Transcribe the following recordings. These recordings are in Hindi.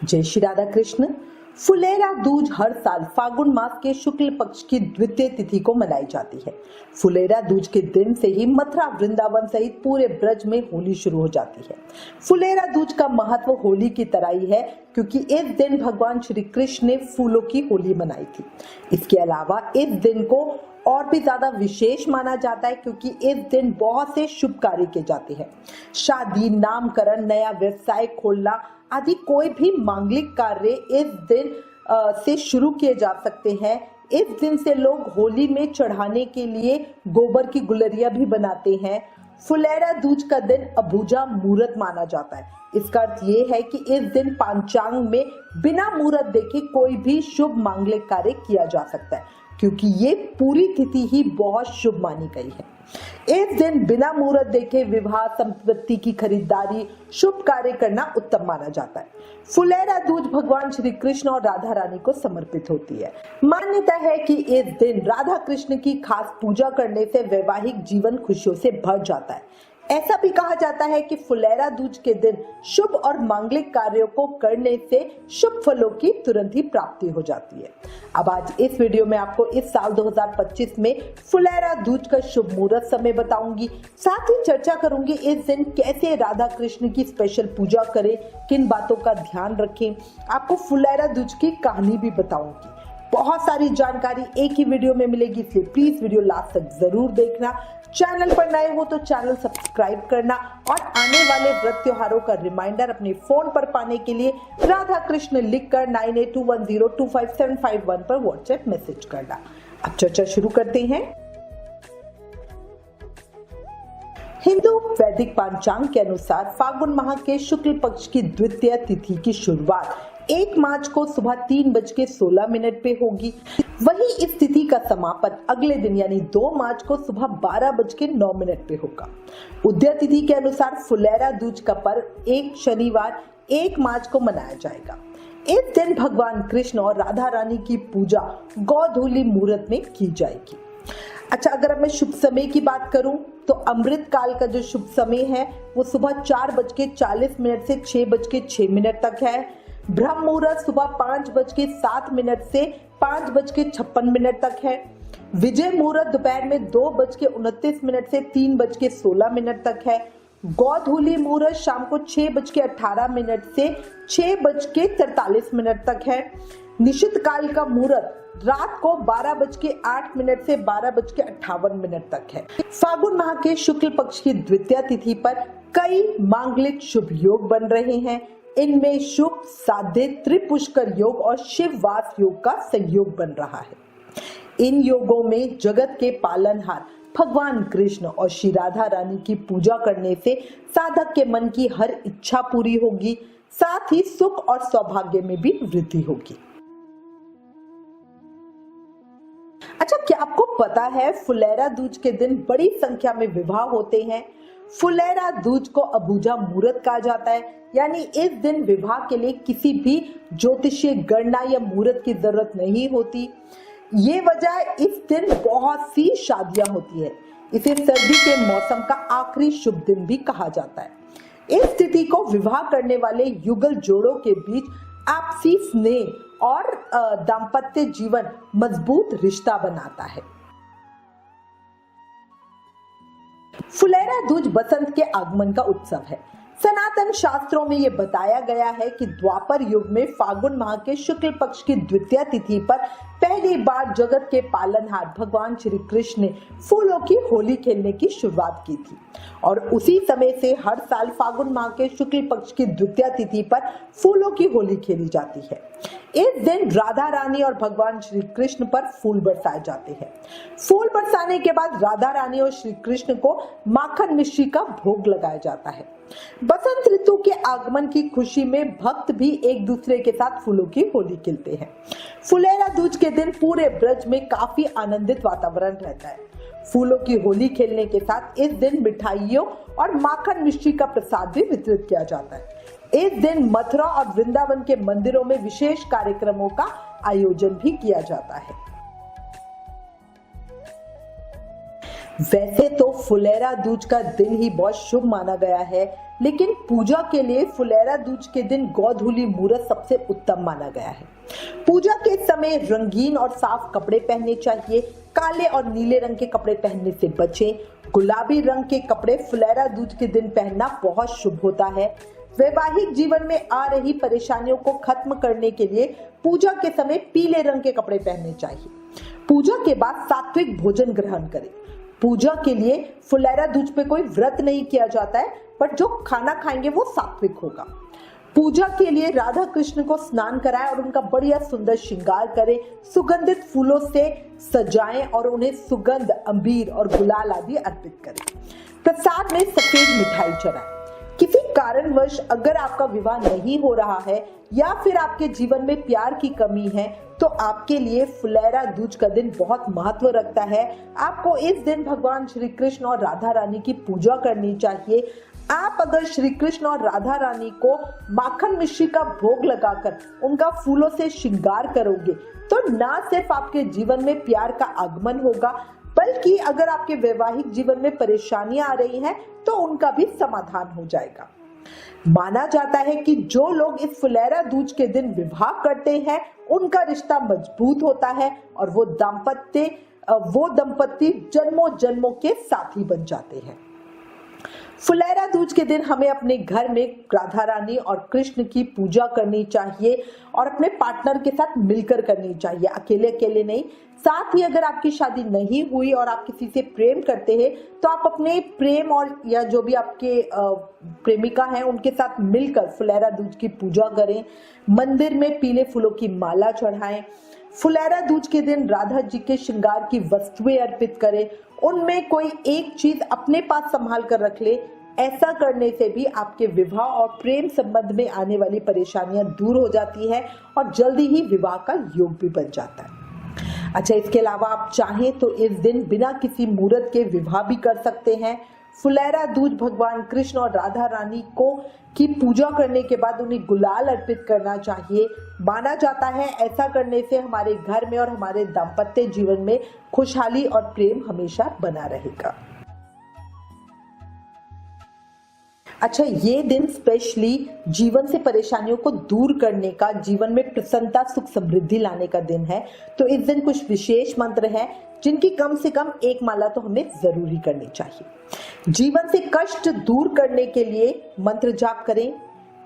जय श्री राधा कृष्ण। फुलेरा दूज हर साल फागुन मास के शुक्ल पक्ष की द्वितीय तिथि को मनाई जाती है। फुलेरा दूज के दिन से ही मथुरा, वृंदावन सहित पूरे ब्रज में होली शुरू हो जाती है। फुलेरा दूज का महत्व होली की तरह ही है, क्योंकि इस दिन भगवान श्री कृष्ण ने फूलों की होली मनाई थी। इसके अलावा इस दिन को और भी ज्यादा विशेष माना जाता है, क्योंकि इस दिन बहुत से शुभ कार्य किए जाते हैं। शादी, नामकरण, नया व्यवसाय खोलना आदि कोई भी मांगलिक कार्य इस दिन से शुरू किए जा सकते हैं। इस दिन से लोग होली में चढ़ाने के लिए गोबर की गुलरिया भी बनाते हैं। फुलेरा दूज का दिन अबूझा मुहूर्त माना जाता है। इसका अर्थ ये है कि इस दिन पंचांग में बिना मुहूर्त देखे कोई भी शुभ मांगलिक कार्य किया जा सकता है, क्योंकि ये पूरी तिथि ही बहुत शुभ मानी गई है। इस दिन बिना मुहूर्त देखे विवाह, संपत्ति की खरीदारी, शुभ कार्य करना उत्तम माना जाता है। फुलेरा दूज भगवान श्री कृष्ण और राधा रानी को समर्पित होती है। मान्यता है कि इस दिन राधा कृष्ण की खास पूजा करने से वैवाहिक जीवन खुशियों से भर जाता है। ऐसा भी कहा जाता है कि फुलेरा दूज के दिन शुभ और मांगलिक कार्यों को करने से शुभ फलों की तुरंत ही प्राप्ति हो जाती है। अब आज इस वीडियो में आपको इस साल 2025 में फुलेरा दूज का शुभ मुहूर्त समय बताऊंगी। साथ ही चर्चा करूंगी इस दिन कैसे राधा कृष्ण की स्पेशल पूजा करें, किन बातों का ध्यान रखें। आपको फुलेरा दूज की कहानी भी बताऊंगी। बहुत सारी जानकारी एक ही वीडियो में मिलेगी, इसलिए प्लीज वीडियो लास्ट तक जरूर देखना। चैनल पर नए हो तो चैनल सब्सक्राइब करना और आने वाले व्रत त्योहारों का रिमाइंडर अपने फोन पर पाने के लिए राधा कृष्ण लिखकर 9821025751 पर व्हाट्सएप मैसेज करना। अब चर्चा शुरू करते हैं। हिंदू वैदिक पंचांग के अनुसार फागुन माह के शुक्ल पक्ष की द्वितीय तिथि की शुरुआत 1 मार्च को सुबह 3:16 पे होगी। वहीं इस तिथि का समापन अगले दिन यानी 2 मार्च को सुबह 12:09 पे होगा। उदय तिथि के अनुसार फुलेरा दूज का पर्व 1 शनिवार 1 मार्च को मनाया जाएगा। इस दिन भगवान कृष्ण और राधा रानी की पूजा गोधूली मुहूर्त में की जाएगी। अच्छा, अगर अब मैं शुभ समय की बात करूं तो अमृत काल का जो शुभ समय है वो सुबह 4:40 से 6:06 तक है। ब्रह्म मुहूर्त सुबह 5:07 से 5:56 तक है। विजय मुहूर्त दोपहर में 2:29 से 3:16 तक है। गोधूली मुहूर्त शाम को 6:18 से 6:43 तक है। निशित काल का मुहूर्त रात को 12:08 से 12:58 तक है। फागुन माह के शुक्ल पक्ष की द्वितीय तिथि पर कई मांगलिक शुभ योग बन रहे हैं। इनमें शुभ, साध्य, त्रिपुष्कर योग और शिववास योग का संयोग बन रहा है। इन योगों में जगत के पालनहार भगवान कृष्ण और श्री राधा रानी की पूजा करने से साधक के मन की हर इच्छा पूरी होगी, साथ ही सुख और सौभाग्य में भी वृद्धि होगी। अच्छा, क्या आपको पता है फुलेरा दूज के दिन बड़ी संख्या में विवाह होते हैं। फुलेरा दूज को अबूझा मुहूर्त कहा जाता है, यानी इस दिन विवाह के लिए किसी भी ज्योतिषीय गणना या मुहूर्त की जरूरत नहीं होती। ये वजह इस दिन बहुत सी शादियां होती है। इसे सर्दी के मौसम का आखिरी शुभ दिन भी कहा जाता है। इस तिथि को विवाह करने वाले युगल जोड़ों के बीच आपसी स्नेह और दाम्पत्य जीवन मजबूत रिश्ता बनाता है। फुलेरा दूज बसंत के आगमन का उत्सव है। सनातन शास्त्रों में यह बताया गया है कि द्वापर युग में फागुन माह के शुक्ल पक्ष की द्वितीय तिथि पर पहली बार जगत के पालनहार भगवान श्री कृष्ण ने फूलों की होली खेलने की शुरुआत की थी, और उसी समय से हर साल फागुन माह के शुक्ल पक्ष की द्वितीय तिथि पर फूलों की होली खेली जाती है। इस दिन राधा रानी और भगवान श्री कृष्ण पर फूल बरसाए जाते हैं। फूल बरसाने के बाद राधा रानी और श्री कृष्ण को माखन मिश्री का भोग लगाया जाता है। बसंत ऋतु के आगमन की खुशी में भक्त भी एक दूसरे के साथ फूलों की होली खेलते हैं। फुलेरा दूज के दिन पूरे ब्रज में काफी आनंदित वातावरण रहता है। फूलों की होली खेलने के साथ इस दिन मिठाइयों और माखन मिश्री का प्रसाद भी वितरित किया जाता है। इस दिन मथुरा और वृंदावन के मंदिरों में विशेष कार्यक्रमों का आयोजन भी किया जाता है। वैसे तो फुलेरा दूज का दिन ही बहुत शुभ माना गया है, लेकिन पूजा के लिए फुलेरा दूज के दिन गोधूली मुहूर्त सबसे उत्तम माना गया है। पूजा के समय रंगीन और साफ कपड़े पहनने चाहिए। काले और नीले रंग के कपड़े पहनने से बचें। गुलाबी रंग के कपड़े फुलेरा दूज के दिन पहनना बहुत शुभ होता है। वैवाहिक जीवन में आ रही परेशानियों को खत्म करने के लिए पूजा के समय पीले रंग के कपड़े पहनने चाहिए। पूजा के बाद सात्विक भोजन ग्रहण करें। पूजा के लिए फुलेरा दूज पे कोई व्रत नहीं किया जाता है, पर जो खाना खाएंगे वो सात्विक होगा। पूजा के लिए राधा कृष्ण को स्नान कराएं और उनका बढ़िया सुंदर श्रृंगार करें। सुगंधित फूलों से सजाएं और उन्हें सुगंध, अबीर और गुलाल आदि अर्पित करें। प्रसाद में सफेद मिठाई चढ़ाएं। किसी कारणवश अगर आपका विवाह नहीं हो रहा है या फिर आपके जीवन में प्यार की कमी है, तो आपके लिए फुलेरा दूज का दिन बहुत महत्व रखता है। आपको इस दिन भगवान श्री कृष्ण और राधा रानी की पूजा करनी चाहिए। आप अगर श्री कृष्ण और राधा रानी को माखन मिश्री का भोग लगाकर उनका फूलों से श्रृंगार करोगे, तो न सिर्फ आपके जीवन में प्यार का आगमन होगा, बल्कि अगर आपके वैवाहिक जीवन में परेशानियां आ रही हैं, तो उनका भी समाधान हो जाएगा। माना जाता है कि जो लोग इस फुलेरा दूज के दिन विवाह करते हैं, उनका रिश्ता मजबूत होता है और वो दंपत्ति जन्मों जन्मों के साथी बन जाते हैं। फुलेरा दूज के दिन हमें अपने घर में राधा रानी और कृष्ण की पूजा करनी चाहिए और अपने पार्टनर के साथ मिलकर करनी चाहिए, अकेले अकेले नहीं। साथ ही अगर आपकी शादी नहीं हुई और आप किसी से प्रेम करते हैं, तो आप अपने प्रेम और या जो भी आपके प्रेमिका हैं उनके साथ मिलकर फुलेरा दूज की पूजा करें। मंदिर में पीले फूलों की माला चढ़ाएं। फुलेरा दूज के दिन राधा जी के श्रृंगार की वस्तुएं अर्पित करें। उनमें कोई एक चीज अपने पास संभाल कर रख ले। ऐसा करने से भी आपके विवाह और प्रेम संबंध में आने वाली परेशानियां दूर हो जाती है और जल्दी ही विवाह का योग भी बन जाता है। अच्छा, इसके अलावा आप चाहें तो इस दिन बिना किसी मुहूर्त के विवाह भी कर सकते हैं। फुलेरा दूज भगवान कृष्ण और राधा रानी की पूजा करने के बाद उन्हें गुलाल अर्पित करना चाहिए। माना जाता है ऐसा करने से हमारे घर में और हमारे दाम्पत्य जीवन में खुशहाली और प्रेम हमेशा बना रहेगा। अच्छा, ये दिन स्पेशली जीवन से परेशानियों को दूर करने का, जीवन में प्रसन्नता, सुख, समृद्धि लाने का दिन है। तो इस दिन कुछ विशेष मंत्र हैं जिनकी कम से कम एक माला तो हमें जरूरी करनी चाहिए। जीवन से कष्ट दूर करने के लिए मंत्र जाप करें।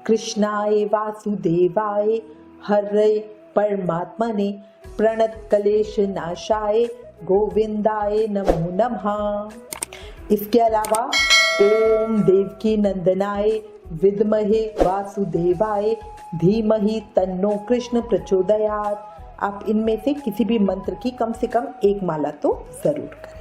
कृष्णाय वासुदेवाय हरे परमात्मने प्रणत क्लेश नाशाय गोविंदाय नमो नमः। इसके अलावा ओम देवकी नंदनाय विद्महे वासुदेवाय धीमहि तन्नो कृष्ण प्रचोदयात्। आप इनमें से किसी भी मंत्र की कम से कम एक माला तो जरूर करें।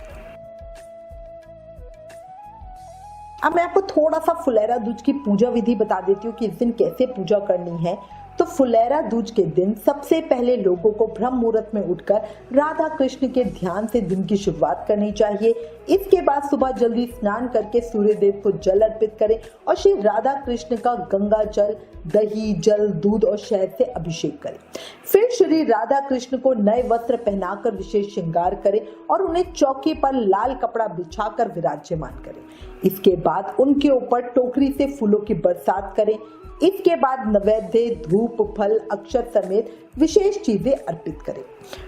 अब मैं आपको थोड़ा सा फुलेरा दूज की पूजा विधि बता देती हूँ कि इस दिन कैसे पूजा करनी है। तो फुलेरा दूज के दिन सबसे पहले लोगों को ब्रह्म मुहूर्त में उठकर राधा कृष्ण के ध्यान से दिन की शुरुआत करनी चाहिए। इसके बाद सुबह जल्दी स्नान करके सूर्य देव को जल अर्पित करें और श्री राधा कृष्ण का गंगा जल, दही, जल, दूध और शहद से अभिषेक करें। फिर श्री राधा कृष्ण को नए वस्त्र पहनाकर विशेष श्रृंगार करें और उन्हें चौकी पर लाल कपड़ा बिछाकर विराजमान करें। इसके बाद उनके ऊपर टोकरी से फूलों की बरसात करें। इसके बाद नैवेद्य, धूप, फल, अक्षत समेत विशेष चीजें अर्पित करें।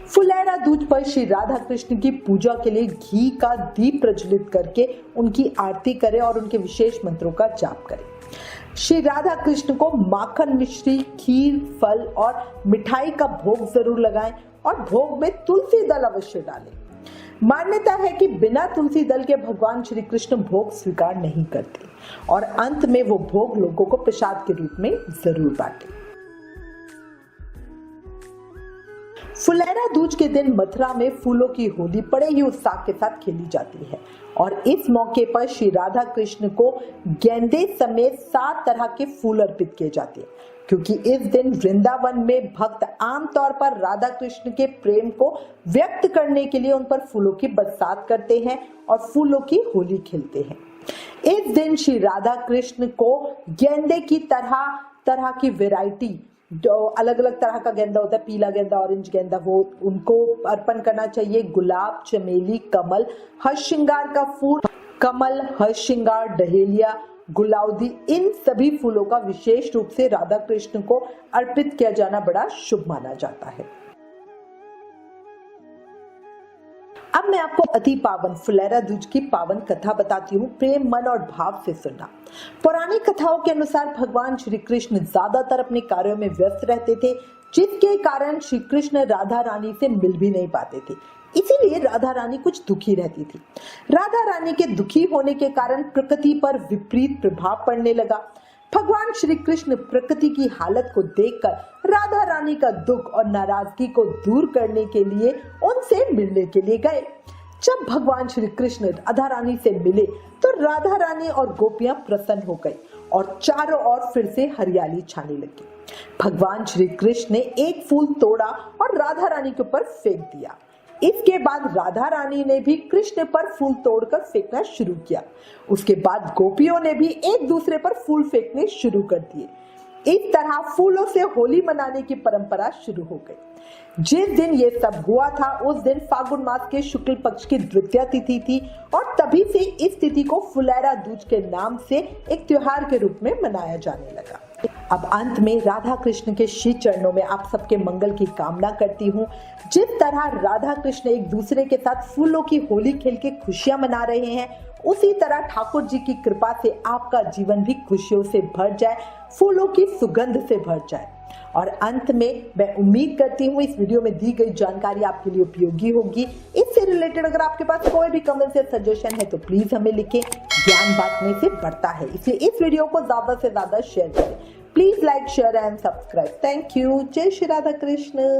फुलेरा दूज पर श्री राधा कृष्ण की पूजा के लिए घी का दीप प्रज्वलित करके उनकी आरती करें और उनके विशेष मंत्रों का जाप करें। श्री राधा कृष्ण को माखन मिश्री, खीर, फल और मिठाई का भोग जरूर लगाएं और भोग में तुलसी दल अवश्य डालें। मान्यता है कि बिना तुलसी दल के भगवान श्री कृष्ण भोग स्वीकार नहीं करते और अंत में वो भोग लोगों को प्रसाद के रूप में जरूर बांटें। फुलेरा दूज के दिन मथुरा में फूलों की होली बड़े ही उत्साह के साथ खेली जाती है और इस मौके पर श्री राधा कृष्ण को गेंदे समेत 7 तरह के फूल अर्पित किए जाते हैं, क्योंकि इस दिन वृंदावन में भक्त आमतौर पर राधा कृष्ण के प्रेम को व्यक्त करने के लिए उन पर फूलों की बरसात करते हैं और फूलों की होली खेलते हैं। इस दिन श्री राधा कृष्ण को गेंदे की तरह तरह की वैरायटी अलग अलग तरह का गेंदा होता है, पीला गेंदा, ऑरेंज गेंदा, वो उनको अर्पण करना चाहिए। गुलाब, चमेली, कमल, हर्ष श्रृंगार का फूल, कमल, हर्ष श्रृंगार, डहेलिया, गुलाउदी, इन सभी फूलों का विशेष रूप से राधा कृष्ण को अर्पित किया जाना बड़ा शुभ माना जाता है। अब मैं आपको अति पावन फुलेरा दूज की पावन कथा बताती हूँ, प्रेम, मन और भाव से सुनना। पौराणिक कथाओं के अनुसार भगवान श्री कृष्ण ज्यादातर अपने कार्यों में व्यस्त रहते थे, जिसके कारण श्री कृष्ण राधा रानी से मिल भी नहीं पाते थे। इसीलिए राधा रानी कुछ दुखी रहती थी। राधा रानी के दुखी होने के कारण प्रकृति पर विपरीत प्रभाव पड़ने लगा। भगवान श्री कृष्ण प्रकृति की हालत को देखकर राधा रानी का दुख और नाराजगी को दूर करने के लिए उनसे मिलने के लिए गए। जब भगवान श्री कृष्ण राधा रानी से मिले तो राधा रानी और गोपियां प्रसन्न हो गई और चारों ओर फिर से हरियाली छाने लगी। भगवान श्री कृष्ण ने एक फूल तोड़ा और राधा रानी के ऊपर फेंक दिया। इसके बाद राधा रानी ने भी कृष्ण पर फूल तोड़कर फेंकना शुरू किया। उसके बाद गोपियों ने भी एक दूसरे पर फूल फेंकने शुरू कर दिए। इस तरह फूलों से होली मनाने की परंपरा शुरू हो गई। जिस दिन ये सब हुआ था उस दिन फागुन मास के शुक्ल पक्ष की द्वितीया तिथि थी और तभी से इस तिथि को फुलेरा दूज के नाम से एक त्योहार के रूप में मनाया जाने लगा। अब अंत में राधा कृष्ण के श्री चरणों में आप सबके मंगल की कामना करती हूँ। जिस तरह राधा कृष्ण एक दूसरे के साथ फूलों की होली खेल के खुशियां मना रहे हैं, उसी तरह ठाकुर जी की कृपा से आपका जीवन भी खुशियों से भर जाए, फूलों की सुगंध से भर जाए। और अंत में मैं उम्मीद करती हूँ इस वीडियो में दी गई जानकारी आपके लिए उपयोगी होगी। इससे रिलेटेड अगर आपके पास कोई भी कमेंट या सजेशन है तो प्लीज हमें लिखें। ज्ञान बांटने से बढ़ता है, इसलिए इस वीडियो को ज्यादा से ज्यादा शेयर करें। Please like, share and subscribe. Thank you. जय श्री राधा कृष्ण।